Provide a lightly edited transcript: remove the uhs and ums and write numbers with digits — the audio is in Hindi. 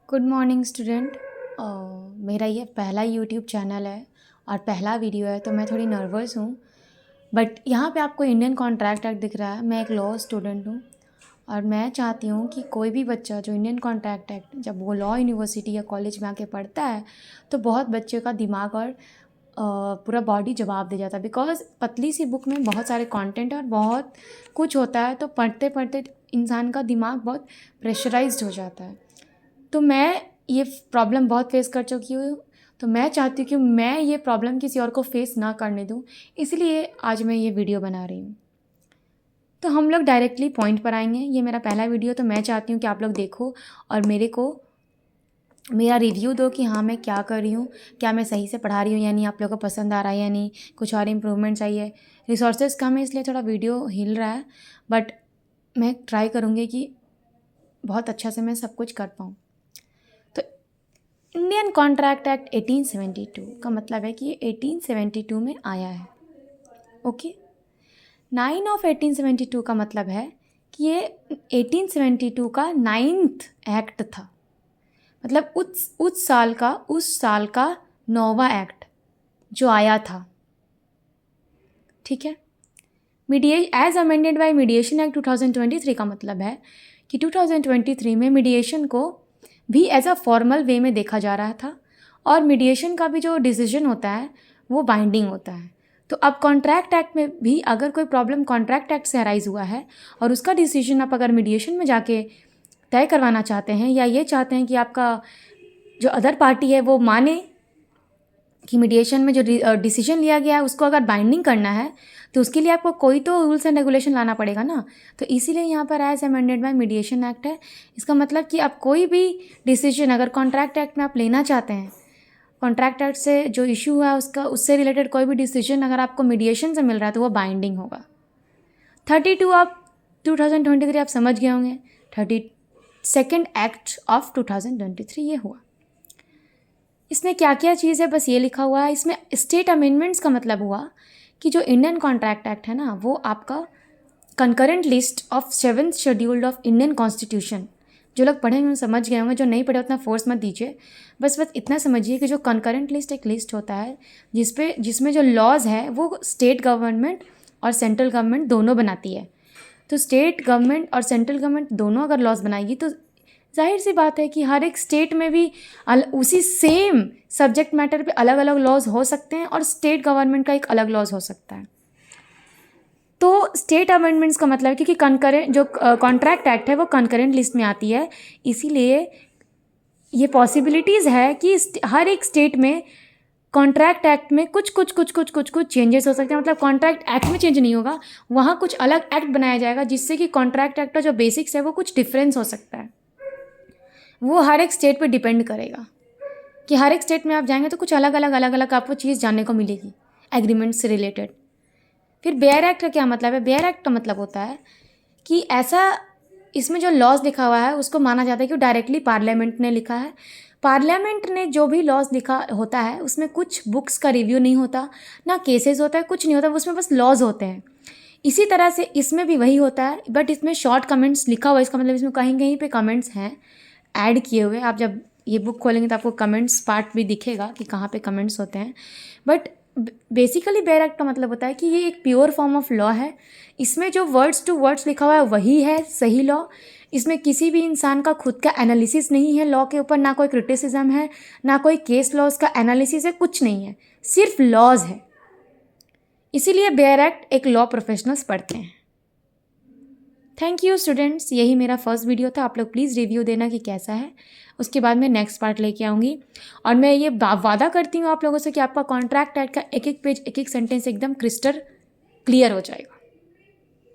Good morning student. मेरा ये पहला यूट्यूब चैनल है और पहला वीडियो है, तो मैं थोड़ी नर्वस हूँ। बट यहाँ पे आपको इंडियन कॉन्ट्रैक्ट एक्ट दिख रहा है। मैं एक लॉ स्टूडेंट हूँ और मैं चाहती हूँ कि कोई भी बच्चा जो इंडियन कॉन्ट्रैक्ट एक्ट जब वो लॉ यूनिवर्सिटी या कॉलेज में आके पढ़ता है तो बहुत बच्चे का दिमाग और पूरा बॉडी जवाब दे जाता है। बिकॉज पतली सी बुक में बहुत सारे कंटेंट और बहुत कुछ होता है, तो पढ़ते पढ़ते इंसान का दिमाग बहुत प्रेशराइज्ड हो जाता है। तो मैं ये प्रॉब्लम बहुत फेस कर चुकी हूँ, तो मैं चाहती हूँ कि मैं ये प्रॉब्लम किसी और को फेस ना करने दूँ, इसलिए आज मैं ये वीडियो बना रही हूँ। तो हम लोग डायरेक्टली पॉइंट पर आएंगे। ये मेरा पहला वीडियो, तो मैं चाहती हूँ कि आप लोग देखो और मेरा रिव्यू दो कि हाँ मैं क्या कर रही हूँ, क्या मैं सही से पढ़ा रही हूँ या नहीं, आप लोगों को पसंद आ रहा है या नहीं, कुछ और इम्प्रूवमेंट चाहिए। रिसोर्सेज कम है इसलिए थोड़ा वीडियो हिल रहा है, बट मैं ट्राई करूँगी कि बहुत अच्छा से मैं सब कुछ कर पाऊँ। तो इंडियन कॉन्ट्रैक्ट एक्ट 1872 का मतलब है कि ये 1872 में आया है। ओके, 9 ऑफ 1872 का मतलब है कि ये 1872 का 9th एक्ट था। मतलब उस साल का 9वां एक्ट जो आया था। ठीक है, as amended by Mediation Act 2023 का मतलब है कि 2023 में मीडिएशन को भी एज अ फॉर्मल वे में देखा जा रहा था और मीडिएशन का भी जो डिसीजन होता है वो बाइंडिंग होता है। तो अब कॉन्ट्रैक्ट एक्ट में भी अगर कोई प्रॉब्लम कॉन्ट्रैक्ट एक्ट से अराइज हुआ है और उसका डिसीजन आप अगर मीडिएशन में जाके तय करवाना चाहते हैं या ये चाहते हैं कि आपका जो अदर पार्टी है वो माने कि मीडिएशन में जो डिसीजन लिया गया है उसको अगर बाइंडिंग करना है, तो उसके लिए आपको कोई तो रूल्स एंड रेगुलेशन लाना पड़ेगा ना। तो इसीलिए यहाँ पर as amended by Mediation Act है। इसका मतलब कि आप कोई भी डिसीजन अगर कॉन्ट्रैक्ट एक्ट में आप लेना चाहते हैं, कॉन्ट्रैक्ट एक्ट से जो इशू है उससे रिलेटेड कोई भी डिसीजन अगर आपको मीडिएशन से मिल रहा है तो वो बाइंडिंग होगा। 32 ऑफ 2023 आप समझ गए होंगे। 32nd एक्ट ऑफ 2023 ये हुआ। इसमें क्या क्या चीज़ है बस ये लिखा हुआ है। इसमें स्टेट अमेंडमेंट्स का मतलब हुआ कि जो इंडियन कॉन्ट्रैक्ट एक्ट है ना, वो आपका concurrent list of 7th scheduled of Indian constitution, जो लोग पढ़े हुए समझ गए होंगे, जो नहीं पढ़े उतना फोर्स मत दीजिए। बस इतना समझिए कि जो कंकरेंट लिस्ट एक लिस्ट होता है जिसमें जो लॉज है वो स्टेट गवर्नमेंट और सेंट्रल गवर्नमेंट दोनों बनाती है। तो स्टेट गवर्नमेंट और सेंट्रल गवर्नमेंट दोनों अगर लॉज बनाएगी तो जाहिर सी बात है कि हर एक स्टेट में भी उसी सेम सब्जेक्ट मैटर पे अलग अलग लॉज हो सकते हैं और स्टेट गवर्नमेंट का एक अलग लॉज हो सकता है। तो स्टेट अमेंडमेंट्स का मतलब है कि कंकरेंट जो कॉन्ट्रैक्ट एक्ट है वो कंकरेंट लिस्ट में आती है, इसीलिए ये पॉसिबिलिटीज़ है कि हर एक स्टेट में कॉन्ट्रैक्ट एक्ट में कुछ चेंजेस हो सकते हैं। मतलब कॉन्ट्रैक्ट एक्ट में चेंज नहीं होगा, वहाँ कुछ अलग एक्ट बनाया जाएगा जिससे कि कॉन्ट्रैक्ट एक्ट का जो बेसिक्स है वो कुछ डिफरेंस हो सकता है। वो हर एक स्टेट पे डिपेंड करेगा कि हर एक स्टेट में आप जाएंगे तो कुछ अलग अलग आपको चीज़ जानने को मिलेगी एग्रीमेंट से रिलेटेड। फिर बेयर एक्ट का क्या मतलब है? बेयर एक्ट का मतलब होता है कि ऐसा इसमें जो लॉज लिखा हुआ है उसको माना जाता है कि डायरेक्टली पार्लियामेंट ने लिखा है। पार्लियामेंट ने जो भी लॉज लिखा होता है उसमें कुछ बुक्स का रिव्यू नहीं होता, ना केसेस होता है, कुछ नहीं होता, उसमें बस लॉज होते हैं। इसी तरह से इसमें भी वही होता है, बट इसमें शॉर्ट कमेंट्स लिखा हुआ है। इसका मतलब इसमें कहीं कहीं पे कमेंट्स हैं ऐड किए हुए। आप जब ये बुक खोलेंगे तो आपको कमेंट्स पार्ट भी दिखेगा कि कहाँ पे कमेंट्स होते हैं। बट बेसिकली बेयर एक्ट का मतलब होता है कि ये एक प्योर फॉर्म ऑफ लॉ है। इसमें जो वर्ड्स टू वर्ड्स लिखा हुआ है वही है सही लॉ। इसमें किसी भी इंसान का खुद का एनालिसिस नहीं है लॉ के ऊपर, ना कोई क्रिटिसिज्म है, ना कोई केस लॉज का एनालिसिस है, कुछ नहीं है, सिर्फ लॉज है। इसीलिए बेयर एक्ट एक लॉ प्रोफेशनल्स पढ़ते हैं। थैंक यू स्टूडेंट्स, यही मेरा फर्स्ट वीडियो था। आप लोग प्लीज़ रिव्यू देना कि कैसा है, उसके बाद मैं नेक्स्ट पार्ट लेके आऊँगी। और मैं ये वादा करती हूँ आप लोगों से कि आपका कॉन्ट्रैक्ट एक्ट का एक एक पेज एक एक सेंटेंस एकदम क्रिस्टल क्लियर हो जाएगा।